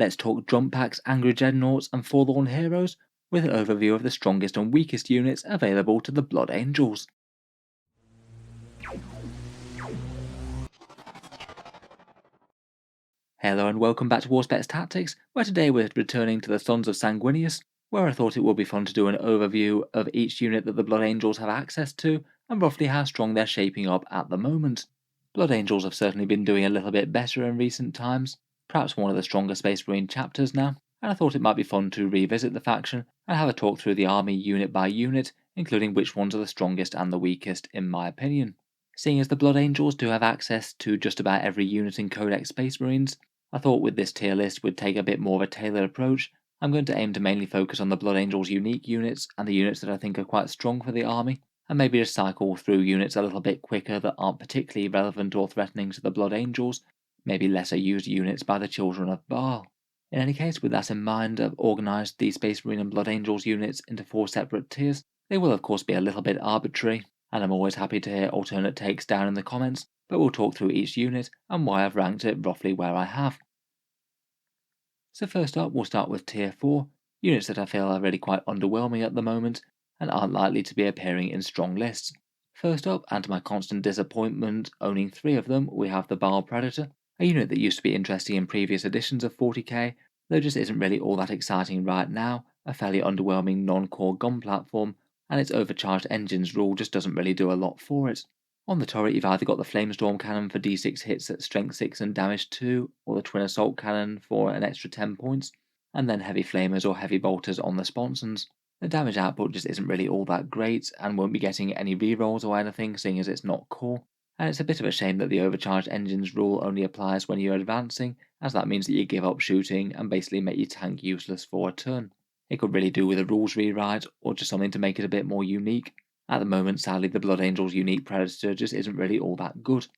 Let's talk jump packs, angry dreadnoughts, and forlorn heroes, with an overview of the strongest and weakest units available to the Blood Angels. Hello and welcome back to Auspex Tactics, where today we're returning to the Sons of Sanguinius, where I thought it would be fun to do an overview of each unit that the Blood Angels have access to, and roughly how strong they're shaping up at the moment. Blood Angels have certainly been doing a little bit better in recent times, perhaps one of the stronger Space Marine chapters now, and I thought it might be fun to revisit the faction and have a talk through the army unit by unit, including which ones are the strongest and the weakest in my opinion. Seeing as the Blood Angels do have access to just about every unit in Codex Space Marines, I thought with this tier list we'd take a bit more of a tailored approach. I'm going to aim to mainly focus on the Blood Angels unique units and the units that I think are quite strong for the army, and maybe just cycle through units a little bit quicker that aren't particularly relevant or threatening to the Blood Angels, maybe lesser used units by the Children of Baal. In any case, with that in mind, I've organised the Space Marine and Blood Angels units into 4 separate tiers. They will of course be a little bit arbitrary, and I'm always happy to hear alternate takes down in the comments, but we'll talk through each unit and why I've ranked it roughly where I have. So first up, we'll start with Tier 4, units that I feel are really quite underwhelming at the moment and aren't likely to be appearing in strong lists. First up, and to my constant disappointment, owning 3 of them, we have the Baal Predator, a unit that used to be interesting in previous editions of 40k, though just isn't really all that exciting right now, a fairly underwhelming non-core gun platform, and its overcharged engines rule just doesn't really do a lot for it. On the turret, you've either got the Flamestorm Cannon for d6 hits at strength 6 and damage 2, or the Twin Assault Cannon for an extra 10 points, and then heavy flamers or heavy bolters on the sponsons. The damage output just isn't really all that great, and won't be getting any rerolls or anything, seeing as it's not core. And it's a bit of a shame that the overcharged engines rule only applies when you're advancing, as that means that you give up shooting and basically make your tank useless for a turn. It could really do with a rules rewrite, or just something to make it a bit more unique. At the moment, sadly, the Blood Angels unique Predator just isn't really all that good.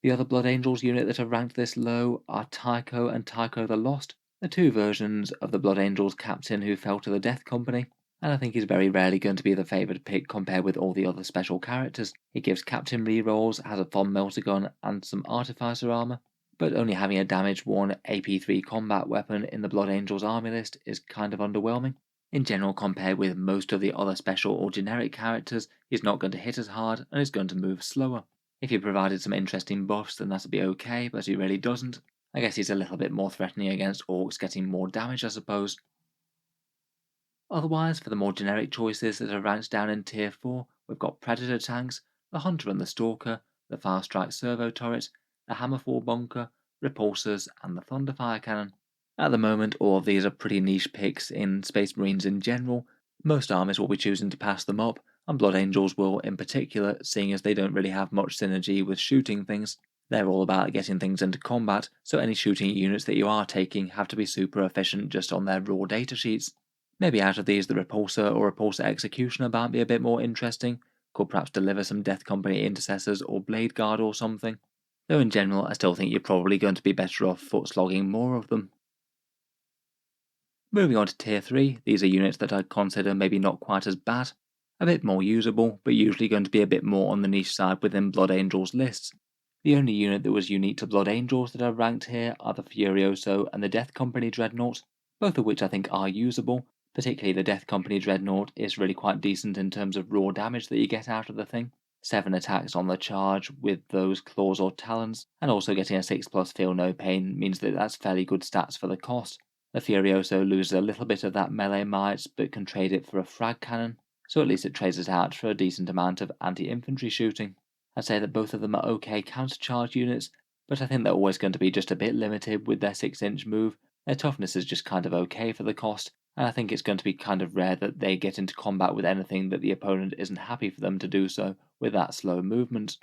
The other Blood Angels unit that are ranked this low are Tycho and Tycho the Lost, the 2 versions of the Blood Angels captain who fell to the Death Company, and I think he's very rarely going to be the favoured pick compared with all the other special characters. He gives captain rerolls, has a fun melter gun and some artificer armour, but only having a damage 1 AP3 combat weapon in the Blood Angels army list is kind of underwhelming. In general, compared with most of the other special or generic characters, he's not going to hit as hard and is going to move slower. If he provided some interesting buffs, then that'd be okay, but he really doesn't. I guess he's a little bit more threatening against orcs, getting more damage, I suppose. Otherwise, for the more generic choices that are ranked down in Tier 4, we've got Predator tanks, the Hunter and the Stalker, the Fire Strike Servo Turret, the Hammerfall Bunker, Repulsors, and the Thunderfire Cannon. At the moment, all of these are pretty niche picks in Space Marines in general. Most armies will be choosing to pass them up, and Blood Angels will in particular, seeing as they don't really have much synergy with shooting things. They're all about getting things into combat, so any shooting units that you are taking have to be super efficient just on their raw datasheets. Maybe out of these the Repulsor or Repulsor Executioner might be a bit more interesting, could perhaps deliver some Death Company Intercessors or Blade Guard or something, though in general I still think you're probably going to be better off foot slogging more of them. Moving on to Tier 3, these are units that I'd consider maybe not quite as bad, a bit more usable, but usually going to be a bit more on the niche side within Blood Angels lists. The only unit that was unique to Blood Angels that I've ranked here are the Furioso and the Death Company Dreadnought, both of which I think are usable. Particularly the Death Company Dreadnought is really quite decent in terms of raw damage that you get out of the thing. 7 attacks on the charge with those claws or talons, and also getting a 6+ feel no pain means that that's fairly good stats for the cost. The Furioso loses a little bit of that melee might, but can trade it for a frag cannon, so at least it trades it out for a decent amount of anti-infantry shooting. I'd say that both of them are okay countercharge units, but I think they're always going to be just a bit limited with their 6-inch move. Their toughness is just kind of okay for the cost, and I think it's going to be kind of rare that they get into combat with anything that the opponent isn't happy for them to do so with that slow movement.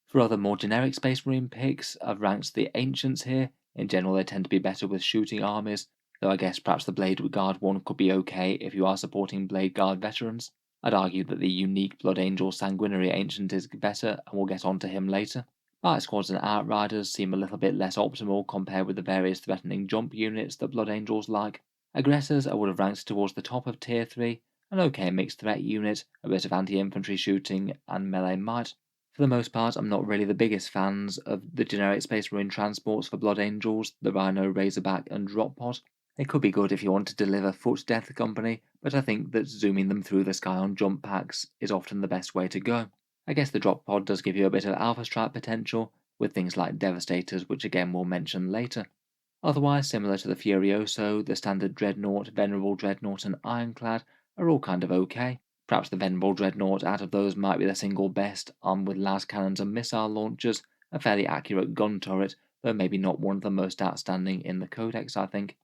For other more generic Space Marine picks, I've ranked the Ancients here. In general, they tend to be better with shooting armies, though I guess perhaps the Blade Guard one could be okay if you are supporting Blade Guard veterans. I'd argue that the unique Blood Angel Sanguinary Ancient is better, and we'll get onto him later. Bite Squads and Outriders seem a little bit less optimal compared with the various threatening jump units that Blood Angels like. Aggressors I would have ranked towards the top of Tier 3, an okay mixed threat unit, a bit of anti-infantry shooting and melee might. For the most part, I'm not really the biggest fans of the generic Space Marine transports for Blood Angels, the Rhino, Razorback, and Drop Pod. They could be good if you want to deliver foot death company, but I think that zooming them through the sky on jump packs is often the best way to go. I guess the Drop Pod does give you a bit of Alpha Strike potential, with things like Devastators, which again we'll mention later. Otherwise, similar to the Furioso, the standard Dreadnought, Venerable Dreadnought, and Ironclad are all kind of okay. Perhaps the Venerable Dreadnought out of those might be the single best, armed with las cannons and missile launchers, a fairly accurate gun turret, though maybe not one of the most outstanding in the Codex, I think.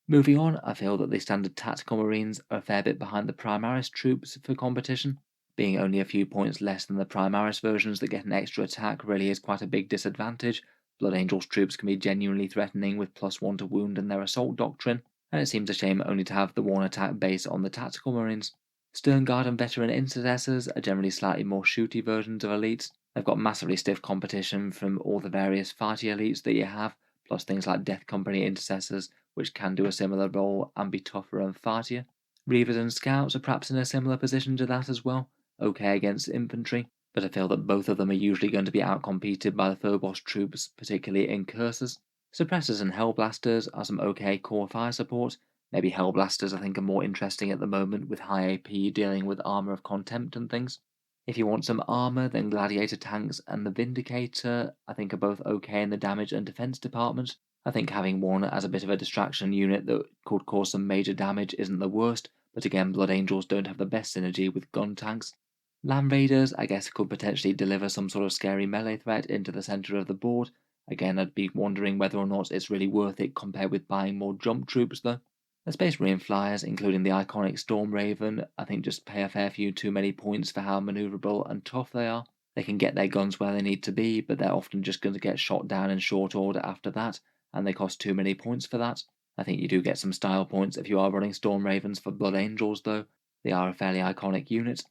Moving on, I feel that the standard Tactical Marines are a fair bit behind the Primaris troops for competition. Being only a few points less than the Primaris versions that get an extra attack really is quite a big disadvantage. Blood Angels troops can be genuinely threatening with +1 to wound and their assault doctrine, and it seems a shame only to have the one attack base on the Tactical Marines. Stern Guard and Veteran Intercessors are generally slightly more shooty versions of elites. They've got massively stiff competition from all the various fighty elites that you have, plus things like Death Company Intercessors, which can do a similar role and be tougher and fightier. Reavers and Scouts are perhaps in a similar position to that as well, okay against infantry, but I feel that both of them are usually going to be outcompeted by the Phobos troops, particularly in Cursors. Suppressors and Hellblasters are some okay core fire support. Maybe Hellblasters I think are more interesting at the moment with high AP dealing with Armour of Contempt and things. If you want some armour, then Gladiator tanks and the Vindicator I think are both okay in the damage and defense department. I think having one as a bit of a distraction unit that could cause some major damage isn't the worst, but again Blood Angels don't have the best synergy with gun tanks. Land Raiders, I guess, could potentially deliver some sort of scary melee threat into the centre of the board. Again, I'd be wondering whether or not it's really worth it compared with buying more jump troops, though. The Space Marine flyers, including the iconic Storm Raven, I think just pay a fair few too many points for how manoeuvrable and tough they are. They can get their guns where they need to be, but they're often just going to get shot down in short order after that, and they cost too many points for that. I think you do get some style points if you are running Storm Ravens for Blood Angels, though. They are a fairly iconic unit.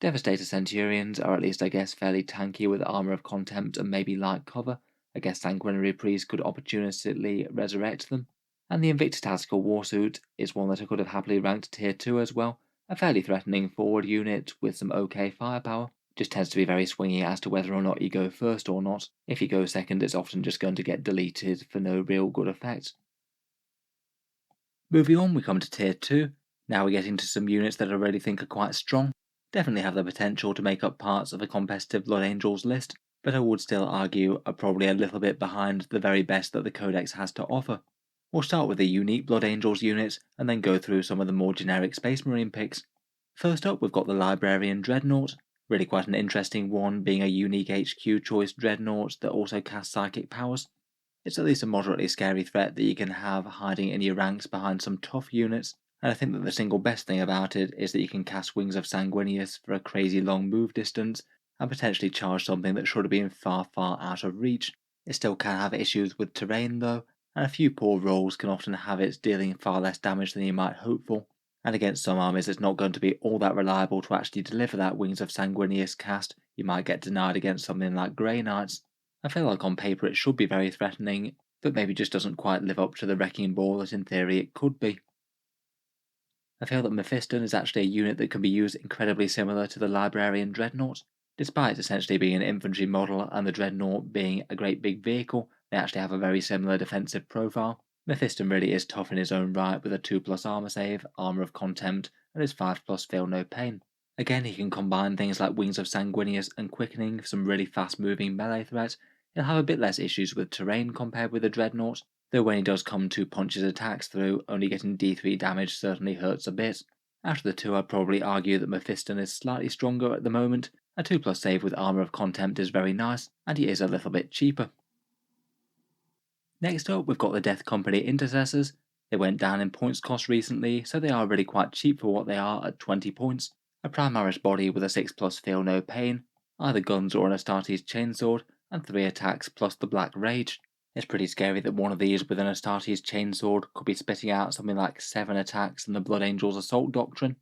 Devastator Centurions are at least I guess fairly tanky with Armour of Contempt and maybe light cover. I guess Sanguinary Priest could opportunistically resurrect them. And the Invictus Tactical Warsuit is one that I could have happily ranked tier 2 as well. A fairly threatening forward unit with some okay firepower. Just tends to be very swingy as to whether or not you go first or not. If you go second, it's often just going to get deleted for no real good effect. Moving on, we come to tier 2. Now we're getting to some units that I really think are quite strong. Definitely have the potential to make up parts of a competitive Blood Angels list, but I would still argue are probably a little bit behind the very best that the Codex has to offer. We'll start with the unique Blood Angels units and then go through some of the more generic Space Marine picks. First up, we've got the Librarian Dreadnought, really quite an interesting one, being a unique HQ choice Dreadnought that also casts psychic powers. It's at least a moderately scary threat that you can have hiding in your ranks behind some tough units, and I think that the single best thing about it is that you can cast Wings of Sanguinius for a crazy long move distance, and potentially charge something that should have been far out of reach. It still can have issues with terrain though, and a few poor rolls can often have it dealing far less damage than you might hope for, and against some armies it's not going to be all that reliable to actually deliver that Wings of Sanguinius cast. You might get denied against something like Grey Knights. I feel like on paper it should be very threatening, but maybe just doesn't quite live up to the wrecking ball that in theory it could be. I feel that Mephiston is actually a unit that can be used incredibly similar to the Librarian Dreadnought. Despite essentially being an infantry model and the Dreadnought being a great big vehicle, they actually have a very similar defensive profile. Mephiston really is tough in his own right with a 2+ armor save, Armor of Contempt, and his 5+ Feel No Pain. Again, he can combine things like Wings of Sanguinius and Quickening for some really fast moving melee threat. He'll have a bit less issues with terrain compared with the Dreadnought, though when he does come to punch his attacks through, only getting D3 damage certainly hurts a bit. Out of the two, I'd probably argue that Mephiston is slightly stronger at the moment. A 2+ save with Armor of Contempt is very nice, and he is a little bit cheaper. Next up, we've got the Death Company Intercessors. They went down in points cost recently, so they are really quite cheap for what they are at 20 points. A Primaris body with a 6+ Feel No Pain, either guns or an Astartes Chainsword, and 3 attacks plus the Black Rage. It's pretty scary that one of these with an Astartes Chainsword could be spitting out something like 7 attacks in the Blood Angels Assault Doctrine.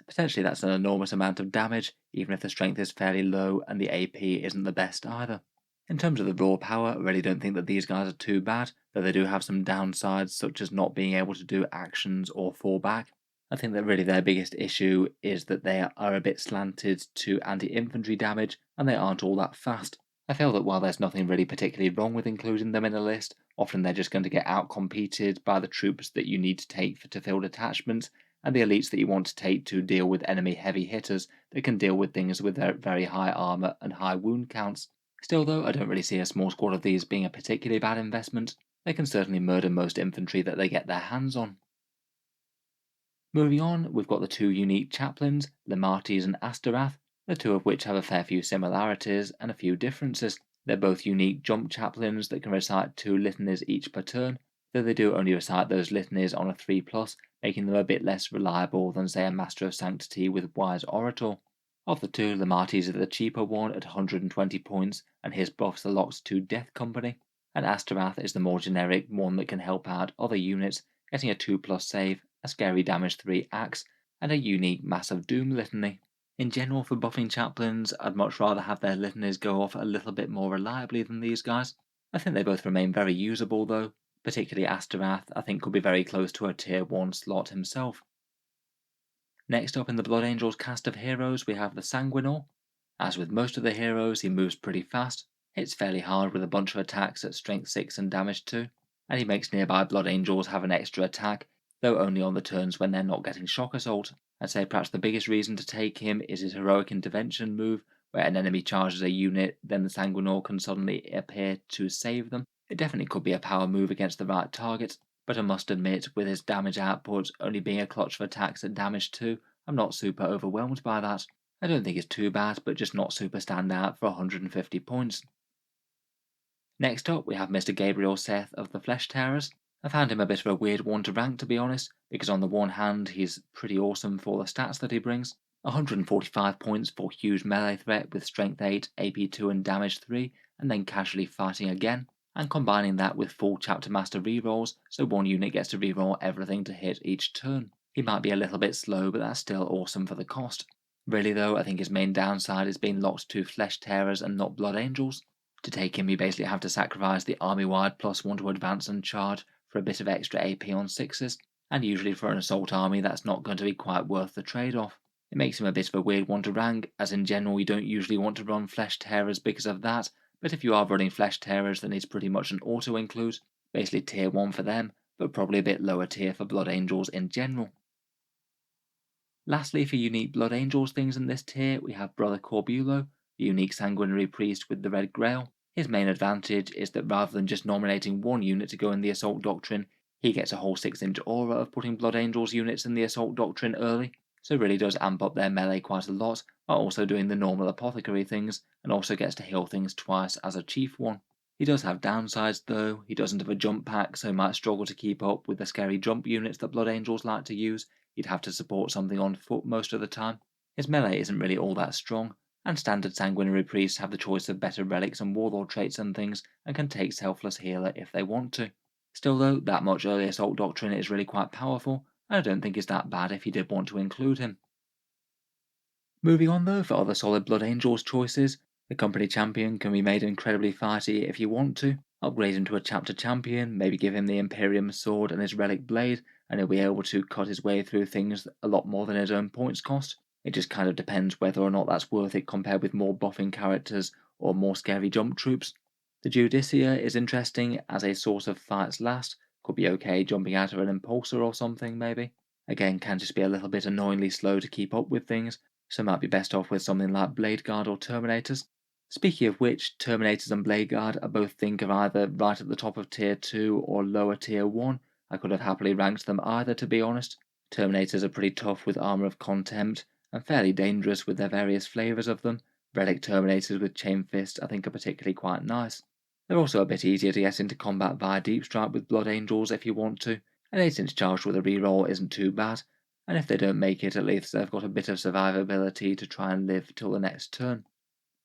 Potentially that's an enormous amount of damage, even if the strength is fairly low and the AP isn't the best either. In terms of the raw power, I really don't think that these guys are too bad, though they do have some downsides such as not being able to do actions or fall back. I think that really their biggest issue is that they are a bit slanted to anti-infantry damage and they aren't all that fast. I feel that while there's nothing really particularly wrong with including them in a list, often they're just going to get outcompeted by the troops that you need to take to fill detachments and the elites that you want to take to deal with enemy heavy hitters that can deal with things with their very high armor and high wound counts. Still though, I don't really see a small squad of these being a particularly bad investment. They can certainly murder most infantry that they get their hands on. Moving on, we've got the two unique chaplains, Limates and Asterath, the two of which have a fair few similarities and a few differences. They're both unique jump chaplains that can recite 2 litanies each per turn, though they do only recite those litanies on a 3+, making them a bit less reliable than say a Master of Sanctity with Wise Orator. Of the two, Limates is the cheaper one at 120 points, and his buffs are locked to Death Company, and Asterath is the more generic one that can help out other units, getting a 2+ save, a scary damage 3 axe, and a unique Massive Doom litany. In general, for buffing chaplains, I'd much rather have their litanies go off a little bit more reliably than these guys. I think they both remain very usable though, particularly Asterath I think could be very close to a tier 1 slot himself. Next up in the Blood Angels cast of heroes we have the Sanguinor. As with most of the heroes, he moves pretty fast, hits fairly hard with a bunch of attacks at strength 6 and damage 2, and he makes nearby Blood Angels have an extra attack, though only on the turns when they're not getting shock assault. I'd say perhaps the biggest reason to take him is his heroic intervention move, where an enemy charges a unit, then the Sanguinor can suddenly appear to save them. It definitely could be a power move against the right target, but I must admit, with his damage output only being a clutch of attacks at damage 2, I'm not super overwhelmed by that. I don't think it's too bad, but just not super standout for 150 points. Next up, we have Mr. Gabriel Seth of the Flesh Tearers. I found him a bit of a weird one to rank, to be honest, because on the one hand, he's pretty awesome for the stats that he brings. 145 points for huge melee threat with strength 8, AP 2 and damage 3, and then casually fighting again, and combining that with full chapter master rerolls, so one unit gets to reroll everything to hit each turn. He might be a little bit slow, but that's still awesome for the cost. Really though, I think his main downside is being locked to Flesh Tearers and not Blood Angels. To take him, you basically have to sacrifice the army-wide +1 to advance and charge for a bit of extra AP on 6s, and usually for an assault army that's not going to be quite worth the trade-off. It makes him a bit of a weird one to rank, as in general you don't usually want to run Flesh Tearers because of that, but if you are running Flesh Tearers then it's pretty much an auto-include, basically tier 1 for them, but probably a bit lower tier for Blood Angels in general. Lastly, for unique Blood Angels things in this tier, we have Brother Corbulo, the unique sanguinary priest with the red grail. His main advantage is that rather than just nominating one unit to go in the Assault Doctrine, he gets a whole 6-inch aura of putting Blood Angels units in the Assault Doctrine early, so really does amp up their melee quite a lot, while also doing the normal apothecary things, and also gets to heal things twice as a chief one. He does have downsides though, he doesn't have a jump pack, so might struggle to keep up with the scary jump units that Blood Angels like to use. He'd have to support something on foot most of the time. His melee isn't really all that strong, and standard sanguinary priests have the choice of better relics and warlord traits and things, and can take selfless healer if they want to. Still though, that much early assault doctrine is really quite powerful, and I don't think it's that bad if you did want to include him. Moving on though, for other solid Blood Angels choices, the company champion can be made incredibly fighty if you want to. Upgrade him to a chapter champion, maybe give him the Imperium sword and his relic blade, and he'll be able to cut his way through things a lot more than his own points cost. It just kind of depends whether or not that's worth it compared with more buffing characters or more scary jump troops. The Judicia is interesting as a source of fights last, could be okay jumping out of an impulsor or something maybe. Again, can just be a little bit annoyingly slow to keep up with things, so might be best off with something like Blade Guard or Terminators. Speaking of which, Terminators and Blade Guard I both think are either right at the top of tier 2 or lower tier 1. I could have happily ranked them either, to be honest. Terminators are pretty tough with Armour of Contempt, and fairly dangerous with their various flavours of them. Relic Terminators with Chain Fist I think are particularly quite nice. They're also a bit easier to get into combat via Deep Strike with Blood Angels if you want to. An 8-inch charge with a reroll isn't too bad, and if they don't make it, at least they've got a bit of survivability to try and live till the next turn.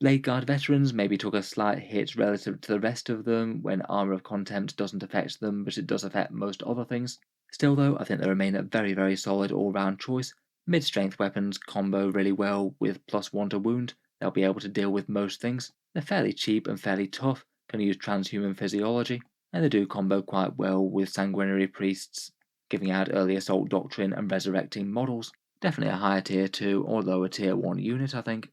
Blade Guard veterans maybe took a slight hit relative to the rest of them when Armour of Contempt doesn't affect them, but it does affect most other things. Still though, I think they remain a very solid all-round choice. Mid-strength weapons combo really well with +1 to wound, they'll be able to deal with most things. They're fairly cheap and fairly tough, can use transhuman physiology, and they do combo quite well with sanguinary priests. giving out early assault doctrine and resurrecting models. Definitely a higher tier 2 or lower tier 1 unit, I think.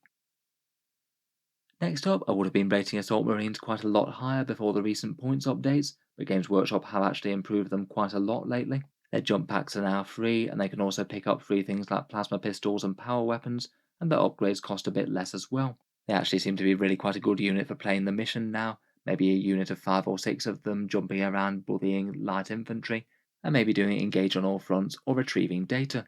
Next up, I would have been rating Assault Marines quite a lot higher before the recent points updates, but Games Workshop have actually improved them quite a lot lately. Their jump packs are now free, and they can also pick up free things like plasma pistols and power weapons, and their upgrades cost a bit less as well. They actually seem to be really quite a good unit for playing the mission now, maybe a unit of 5 or 6 of them jumping around bullying light infantry, and maybe doing engage on all fronts or retrieving data.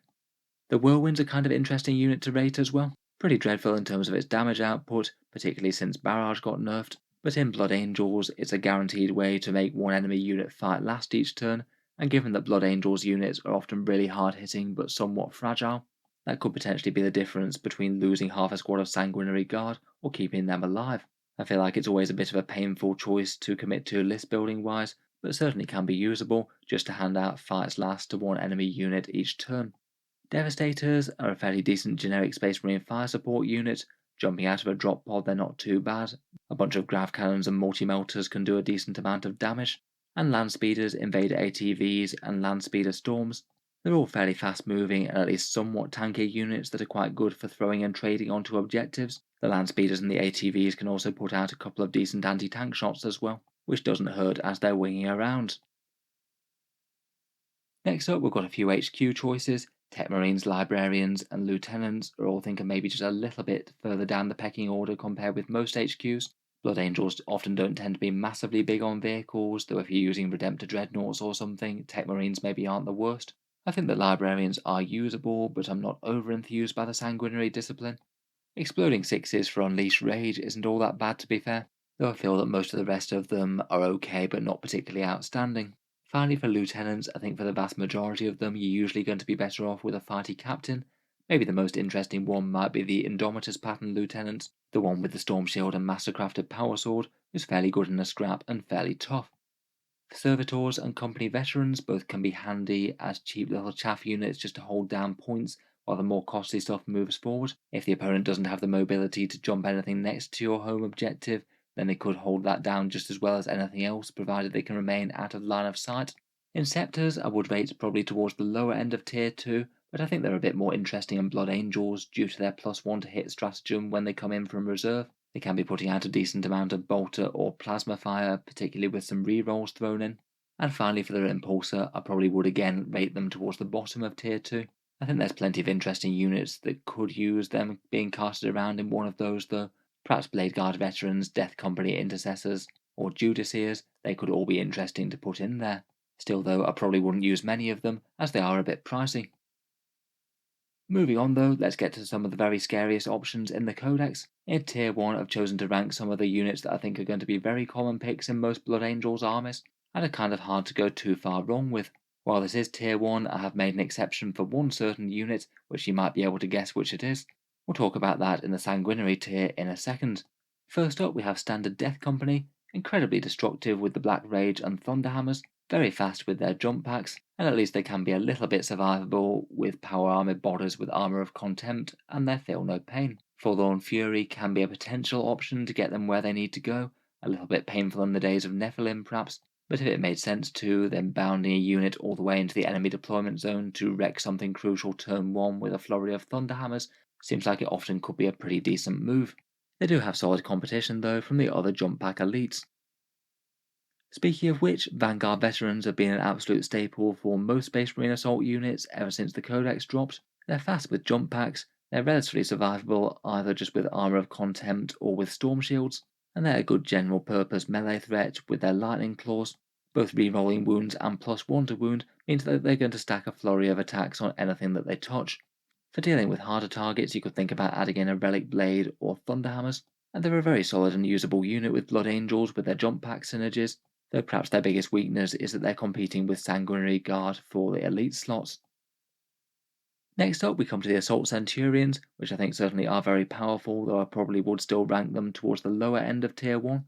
The Whirlwind's a kind of interesting unit to rate as well. Pretty dreadful in terms of its damage output, particularly since Barrage got nerfed, but in Blood Angels it's a guaranteed way to make one enemy unit fight last each turn, and given that Blood Angels units are often really hard hitting but somewhat fragile, that could potentially be the difference between losing half a squad of Sanguinary Guard or keeping them alive. I feel like it's always a bit of a painful choice to commit to list building wise, but certainly can be usable just to hand out fights last to one enemy unit each turn. Devastators are a fairly decent generic Space Marine fire support unit. Jumping out of a drop pod, they're not too bad. A bunch of grav cannons and multi-melters can do a decent amount of damage. And land speeders, invader ATVs, and land speeder storms. They're all fairly fast moving and at least somewhat tanky units that are quite good for throwing and trading onto objectives. The land speeders and the ATVs can also put out a couple of decent anti-tank shots as well, which doesn't hurt as they're winging around. Next up, we've got a few HQ choices. Tech Marines, Librarians, and Lieutenants are all thinking maybe just a little bit further down the pecking order compared with most HQs. Blood Angels often don't tend to be massively big on vehicles, though if you're using Redemptor Dreadnoughts or something, Tech Marines maybe aren't the worst. I think that Librarians are usable, but I'm not over enthused by the Sanguinary discipline. Exploding Sixes for Unleash Rage isn't all that bad to be fair, though I feel that most of the rest of them are okay but not particularly outstanding. Finally, for lieutenants, I think for the vast majority of them, you're usually going to be better off with a fighty captain. Maybe the most interesting one might be the Indomitus pattern lieutenant, the one with the Storm Shield and Mastercrafted Power Sword, who's fairly good in a scrap and fairly tough. Servitors and company veterans both can be handy as cheap little chaff units just to hold down points while the more costly stuff moves forward. If the opponent doesn't have the mobility to jump anything next to your home objective, then they could hold that down just as well as anything else, provided they can remain out of line of sight. Inceptors I would rate probably towards the lower end of tier 2, but I think they're a bit more interesting in Blood Angels due to their +1 to hit stratagem when they come in from reserve. They can be putting out a decent amount of bolter or plasma fire, particularly with some rerolls thrown in. And finally for their Impulsor, I probably would again rate them towards the bottom of tier 2. I think there's plenty of interesting units that could use them being casted around in one of those though. Perhaps Blade Guard veterans, Death Company intercessors, or Judiciars, they could all be interesting to put in there. Still though, I probably wouldn't use many of them, as they are a bit pricey. Moving on though, let's get to some of the very scariest options in the Codex. In Tier 1 I've chosen to rank some of the units that I think are going to be very common picks in most Blood Angels armies, and are kind of hard to go too far wrong with. While this is Tier 1, I have made an exception for one certain unit, which you might be able to guess which it is. We'll talk about that in the Sanguinary tier in a second. First up we have Standard Death Company, incredibly destructive with the Black Rage and Thunderhammers, very fast with their jump packs, and at least they can be a little bit survivable with power armoured bodies with Armour of Contempt and their Feel No Pain. Forlorn Fury can be a potential option to get them where they need to go, a little bit painful in the days of Nephilim perhaps, but if it made sense to, then bounding a unit all the way into the enemy deployment zone to wreck something crucial turn 1 with a flurry of Thunderhammers seems like it often could be a pretty decent move. They do have solid competition though from the other jump pack elites. Speaking of which, Vanguard veterans have been an absolute staple for most Space Marine assault units ever since the Codex dropped. They're fast with jump packs, they're relatively survivable either just with Armour of Contempt or with Storm Shields, and they're a good general purpose melee threat with their Lightning Claws. Both re-rolling wounds and +1 to wound means that they're going to stack a flurry of attacks on anything that they touch. For dealing with harder targets, you could think about adding in a Relic Blade or Thunderhammers, and they're a very solid and usable unit with Blood Angels with their jump pack synergies, though perhaps their biggest weakness is that they're competing with Sanguinary Guard for the elite slots. Next up we come to the Assault Centurions, which I think certainly are very powerful, though I probably would still rank them towards the lower end of tier 1.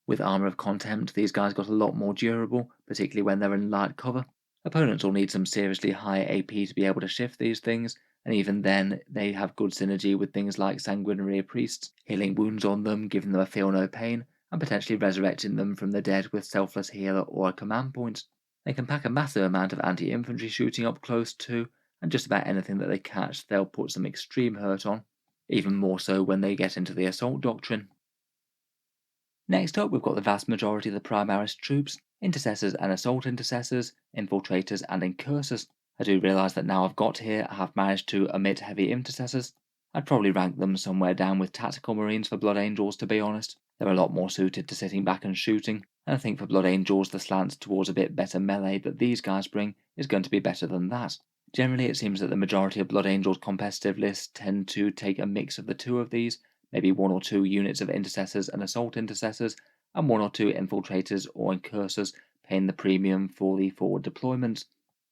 With Armour of Contempt, these guys got a lot more durable, particularly when they're in light cover. Opponents will need some seriously high AP to be able to shift these things, and even then they have good synergy with things like Sanguinary Priests, healing wounds on them, giving them a Feel No Pain, and potentially resurrecting them from the dead with Selfless Healer or a command point. They can pack a massive amount of anti-infantry shooting up close too, and just about anything that they catch they'll put some extreme hurt on, even more so when they get into the assault doctrine. Next up, we've got the vast majority of the Primaris troops, intercessors and assault intercessors, infiltrators and incursors. I do realise that now I've got here, I have managed to omit heavy intercessors. I'd probably rank them somewhere down with tactical marines for Blood Angels, to be honest. They're a lot more suited to sitting back and shooting, and I think for Blood Angels the slant towards a bit better melee that these guys bring is going to be better than that. Generally, it seems that the majority of Blood Angels competitive lists tend to take a mix of the two of these, maybe one or two units of intercessors and assault intercessors, and one or two infiltrators or incursors paying the premium for the forward deployments.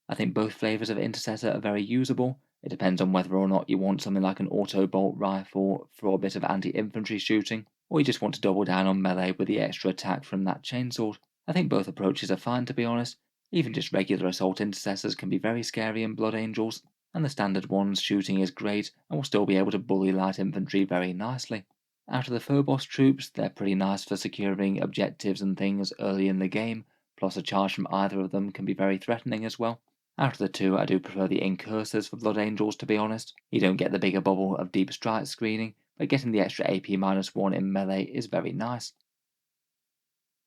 I think both flavours of intercessor are very usable. It depends on whether or not you want something like an auto bolt rifle for a bit of anti-infantry shooting, or you just want to double down on melee with the extra attack from that chainsword. I think both approaches are fine, to be honest. Even just regular assault intercessors can be very scary in Blood Angels, and the standard one's shooting is great and will still be able to bully light infantry very nicely. Out of the Phobos troops, they're pretty nice for securing objectives and things early in the game, plus a charge from either of them can be very threatening as well. Out of the two, I do prefer the Incursors for Blood Angels, to be honest. You don't get the bigger bubble of deep strike screening, but getting the extra AP-1 in melee is very nice.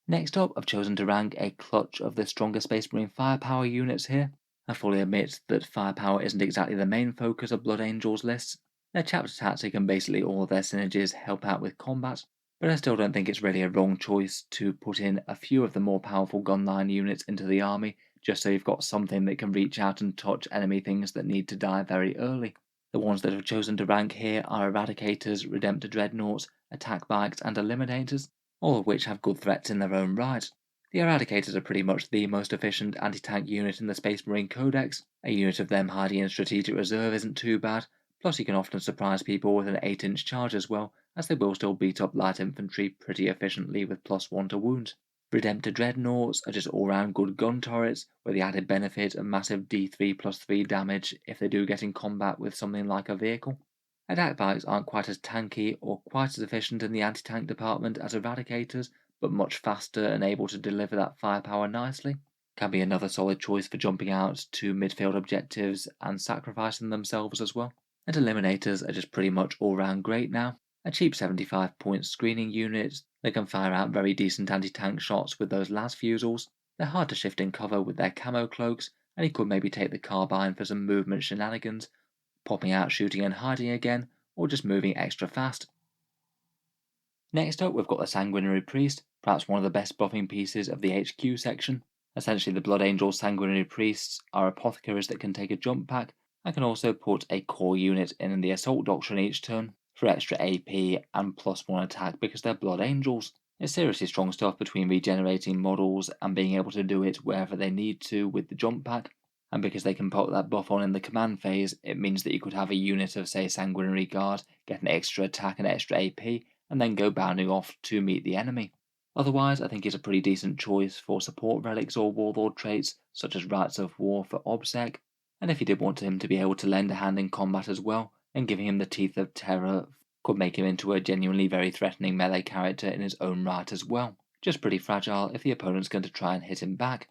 Next up, I've chosen to rank a clutch of the stronger Space Marine firepower units here. I fully admit that firepower isn't exactly the main focus of Blood Angels lists. Their chapter tactic and basically all of their synergies help out with combat, but I still don't think it's really a wrong choice to put in a few of the more powerful gunline units into the army, just so you've got something that can reach out and touch enemy things that need to die very early. The ones that I've chosen to rank here are Eradicators, Redemptor Dreadnoughts, Attack Bikes, and Eliminators, all of which have good threats in their own right. The Eradicators are pretty much the most efficient anti-tank unit in the Space Marine Codex. A unit of them hiding in strategic reserve isn't too bad, plus you can often surprise people with an 8-inch charge as well, as they will still beat up light infantry pretty efficiently with +1 to wound. Redemptor Dreadnoughts are just all-round good gun turrets, with the added benefit of massive D3+3 damage if they do get in combat with something like a vehicle. Attack bikes aren't quite as tanky or quite as efficient in the anti-tank department as Eradicators, but much faster and able to deliver that firepower nicely. Can be another solid choice for jumping out to midfield objectives and sacrificing themselves as well. And Eliminators are just pretty much all-round great now. A cheap 75-point screening unit that can fire out very decent anti-tank shots with those las fusils. They're hard to shift in cover with their camo cloaks, and you could maybe take the carbine for some movement shenanigans, popping out, shooting and hiding again, or just moving extra fast. Next up, we've got the Sanguinary Priest, perhaps one of the best buffing pieces of the HQ section. Essentially, the Blood Angel Sanguinary Priests are apothecaries that can take a jump pack and can also put a core unit in the assault doctrine each turn for extra AP and +1 attack because they're Blood Angels. It's seriously strong stuff between regenerating models and being able to do it wherever they need to with the jump pack. And because they can put that buff on in the command phase, it means that you could have a unit of, say, Sanguinary Guard get an extra attack and extra AP, and then go bounding off to meet the enemy. Otherwise, I think it's a pretty decent choice for support relics or warlord traits, such as Rites of War for Obsec, and if you did want him to be able to lend a hand in combat as well, then giving him the Teeth of Terror could make him into a genuinely very threatening melee character in his own right as well. Just pretty fragile if the opponent's going to try and hit him back.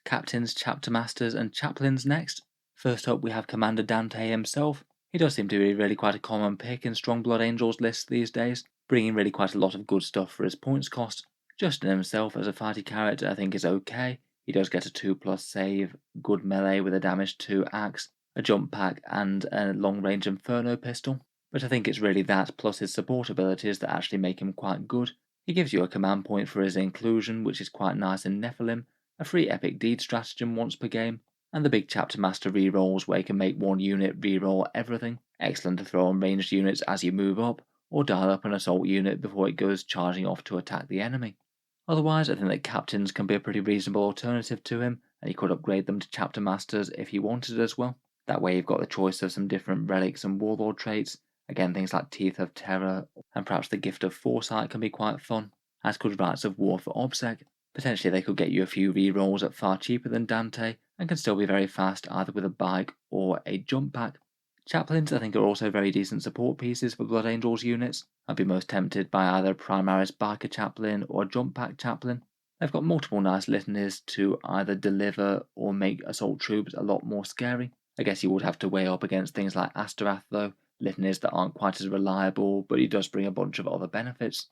Captains, Chapter Masters, and Chaplains next. First up, we have Commander Dante himself. He does seem to be really quite a common pick in Strong Blood Angels lists these days, bringing really quite a lot of good stuff for his points cost. Justin himself as a fighty character I think is okay. He does get a 2+ save, good melee with a damage 2 axe, a jump pack and a long range inferno pistol, but I think it's really that plus his support abilities that actually make him quite good. He gives you a command point for his inclusion, which is quite nice in Nephilim, a free epic deed stratagem once per game, and the big chapter master rerolls where you can make one unit reroll everything. Excellent to throw on ranged units as you move up, or dial up an assault unit before it goes charging off to attack the enemy. Otherwise, I think that captains can be a pretty reasonable alternative to him, and you could upgrade them to chapter masters if you wanted as well. That way you've got the choice of some different relics and warlord traits. Again, things like Teeth of Terror, and perhaps the Gift of Foresight can be quite fun, as could Rites of War for Obsec. Potentially they could get you a few rerolls at far cheaper than Dante, and can still be very fast either with a bike or a jump pack. Chaplains I think are also very decent support pieces for Blood Angels units. I'd be most tempted by either a Primaris Biker Chaplain or a Jump Pack Chaplain. They've got multiple nice litanies to either deliver or make assault troops a lot more scary. I guess you would have to weigh up against things like Asterath though, litanies that aren't quite as reliable, but he does bring a bunch of other benefits.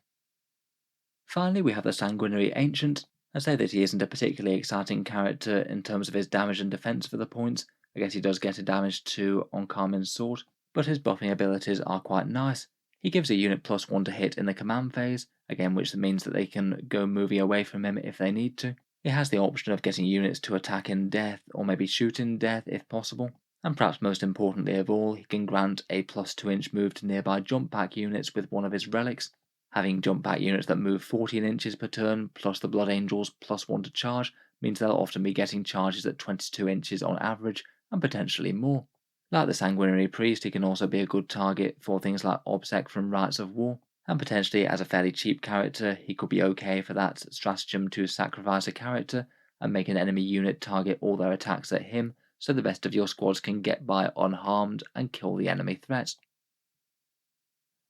Finally, we have the Sanguinary Ancient. I say that he isn't a particularly exciting character in terms of his damage and defense for the points. I guess he does get a damage 2 on Carmen's sword, but his buffing abilities are quite nice. He gives a unit +1 to hit in the command phase, again which means that they can go moving away from him if they need to. He has the option of getting units to attack in death or maybe shoot in death if possible. And perhaps most importantly of all, he can grant a +2-inch move to nearby jump back units with one of his relics. Having jump back units that move 14 inches per turn, plus the Blood Angels +1 to charge, means they'll often be getting charges at 22 inches on average, and potentially more. Like the Sanguinary Priest, he can also be a good target for things like Obsec from Rites of War, and potentially as a fairly cheap character, he could be okay for that stratagem to sacrifice a character and make an enemy unit target all their attacks at him, so the rest of your squads can get by unharmed and kill the enemy threats.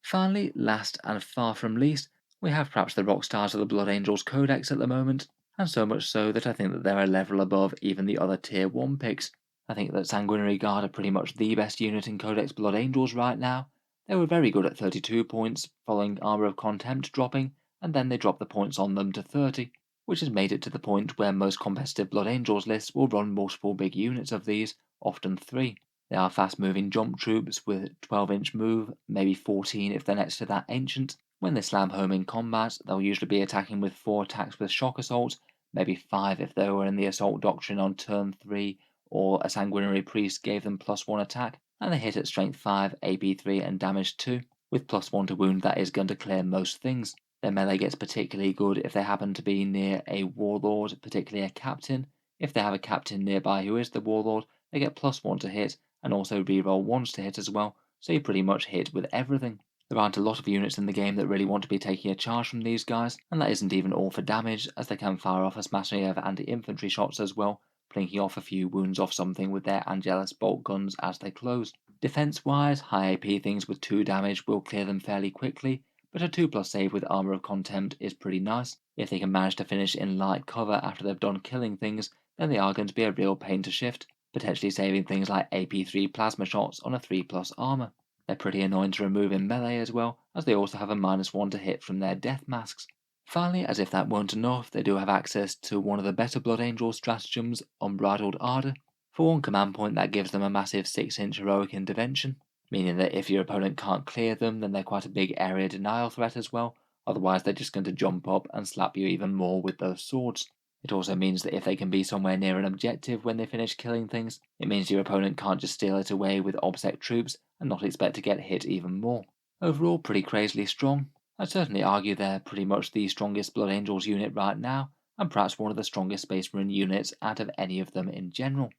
Finally, last and far from least, we have perhaps the rock stars of the Blood Angels Codex at the moment, and so much so that I think that they're a level above even the other tier 1 picks. I think that Sanguinary Guard are pretty much the best unit in Codex Blood Angels right now. They were very good at 32 points, following Armour of Contempt dropping, and then they dropped the points on them to 30, which has made it to the point where most competitive Blood Angels lists will run multiple big units of these, often 3. They are fast-moving jump troops with 12-inch move, maybe 14 if they're next to that ancient. When they slam home in combat, they'll usually be attacking with 4 attacks with shock assault, maybe 5 if they were in the assault doctrine on turn 3, or a sanguinary priest gave them +1 attack, and they hit at strength 5, AP 3, and damage 2. With +1 to wound, that is going to clear most things. Their melee gets particularly good if they happen to be near a warlord, particularly a captain. If they have a captain nearby who is the warlord, they get +1 to hit, and also reroll 1s to hit as well, so you pretty much hit with everything. There aren't a lot of units in the game that really want to be taking a charge from these guys, and that isn't even all for damage, as they can fire off a smashing of anti-infantry shots as well, plinking off a few wounds off something with their Angelus bolt guns as they close. Defense-wise, high AP things with 2 damage will clear them fairly quickly, but a 2+ save with Armour of Contempt is pretty nice. If they can manage to finish in light cover after they've done killing things, then they are going to be a real pain to shift, potentially saving things like AP3 plasma shots on a 3+ armor. They're pretty annoying to remove in melee as well, as they also have a -1 to hit from their death masks. Finally, as if that weren't enough, they do have access to one of the better Blood Angel stratagems, Unbridled Ardor. For 1 command point, that gives them a massive 6-inch heroic intervention, meaning that if your opponent can't clear them, then they're quite a big area denial threat as well, otherwise they're just going to jump up and slap you even more with those swords. It also means that if they can be somewhere near an objective when they finish killing things, it means your opponent can't just steal it away with Obsec troops and not expect to get hit even more. Overall, pretty crazily strong. I'd certainly argue they're pretty much the strongest Blood Angels unit right now, and perhaps one of the strongest Space Marine units out of any of them in general.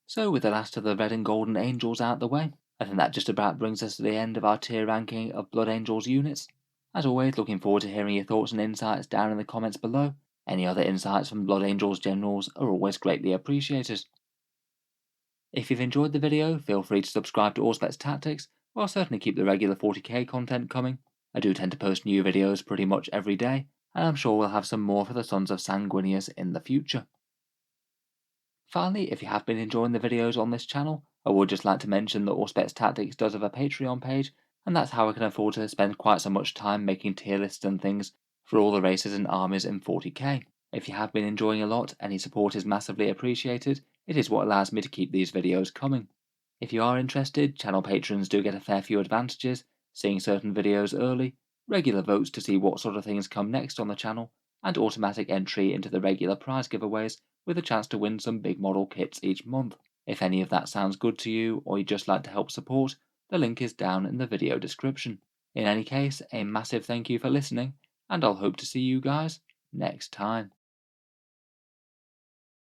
So with the last of the Red and Golden Angels out the way, I think that just about brings us to the end of our tier ranking of Blood Angels units. As always, looking forward to hearing your thoughts and insights down in the comments below. Any other insights from Blood Angels generals are always greatly appreciated. If you've enjoyed the video, feel free to subscribe to Auspex Tactics, or I'll certainly keep the regular 40k content coming. I do tend to post new videos pretty much every day, and I'm sure we'll have some more for the Sons of Sanguinius in the future. Finally, if you have been enjoying the videos on this channel, I would just like to mention that Auspex Tactics does have a Patreon page, and that's how I can afford to spend quite so much time making tier lists and things for all the races and armies in 40k. If you have been enjoying a lot, any support is massively appreciated. It is what allows me to keep these videos coming. If you are interested, channel patrons do get a fair few advantages, seeing certain videos early, regular votes to see what sort of things come next on the channel, and automatic entry into the regular prize giveaways with a chance to win some big model kits each month. If any of that sounds good to you, or you'd just like to help support, the link is down in the video description. In any case, a massive thank you for listening, and I'll hope to see you guys next time.